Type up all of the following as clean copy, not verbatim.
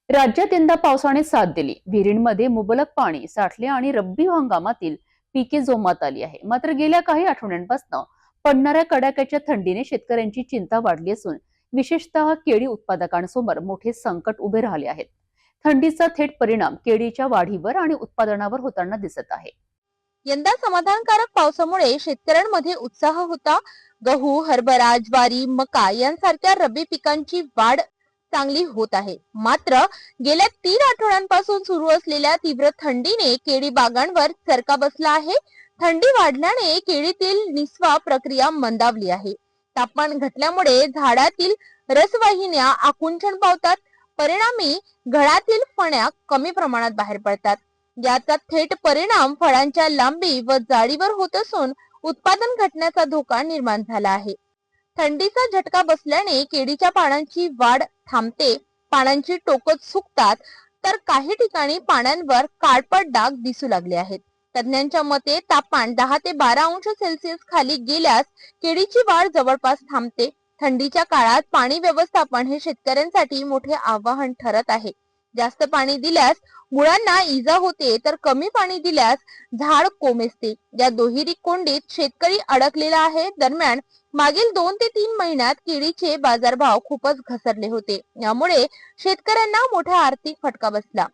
राज्यात यंदा पावसाने साथ दिली। विहिरींमध्ये मुबलक पाणी साठले आणि रब्बी हंगामातील पिके जोमात आली आहे। मात्र गेल्या काही आठवड्यांपासून पडणाऱ्या कडाक्याच्या थंडीने शेतकऱ्यांची चिंता वाढली असून विशेषतः केळी उत्पादकांसमोर मोठे संकट उभे राहिले आहेत। थंडीचा थेट परिणाम केळीच्या वाढीवर आणि उत्पादनावर होताना दिसत आहे। यंदा समाधानकारक पावसामुळे शेतकऱ्यांमध्ये उत्साह होता। गहू, हरभरा, ज्वारी, मका यांसारख्या रब्बी पिकांची वाढ चांगली होत आहे। मात्र गेल्या 3 आठवड्यांपासून सुरू असलेल्या तीव्र थंडीने केळी बागांवर चरका बसला आहे। थंडी वाढल्याने केळीतील निचवा प्रक्रिया मंदावली आहे। तापमान घटल्यामुळे झाडातील रसवाहिन्या आकुंचन पावतात। परिणामी घडातील फण्या कमी प्रमाणात बाहेर पडतात। याचा थेट परिणाम फळांच्या लांबी व जाडीवर होत असून उत्पादन घटण्याचा धोका निर्माण झाला आहे। थंडीचा झटका बसल्याने केळीच्या पानांची वाढ थांबते, पानांची टोकं सुकतात, तर काही ठिकाणी पानांवर काळपट डाग दिसू लागले आहेत। तज्ञांच्या मते तापमान 10 ते 12 अंश सेल्सिअस खाली गेल्यास केळीची वाढ जवळपास थांबते। थंडीच्या काळात पाणी व्यवस्थापन हे शेतकऱ्यांसाठी मोठे आव्हान ठरत आहे। जास्त पाणी दिल्यास मुळांना इजा होते, तर कमी पाणी दिल्यास झाड कोमेजते। या दुहेरी कोंडीत शेतकरी अडकलेला आहे। दरम्यान मागील 2 ते 3 महिन्यात केळीचे बाजारभाव खूपच घसरले होते। यामुळे शेतकऱ्यांना मोठा आर्थिक फटका बसला।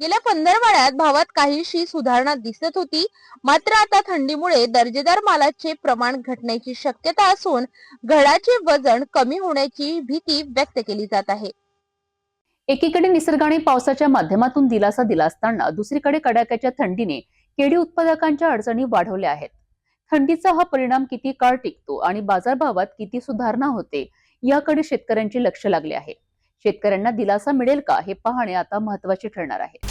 गेल्या 15 भावात काहीशी सुधारणा दिसत होती। मात्र आता थंडीमुळे दर्जेदार मालाचे प्रमाण घटण्याची शक्यता असून घडाचे वजन कमी होण्याची भीती व्यक्त केली जात आहे। एकीकडे निसर्गाने पावसाच्या माध्यमातून दिलासा दिला असताना दुसरीकडे कडाक्याच्या थंडीने केळी उत्पादकांच्या अडचणी वाढवल्या आहेत। थंडीचा हा परिणाम किती काळ टिकतो आणि बाजारभावात किती सुधारणा होते याकडे शेतकऱ्यांचे लक्ष लागले आहे। शेतकऱ्यांना दिलासा मिळेल का हे पाहणे आता महत्त्वाचे ठरणार आहे।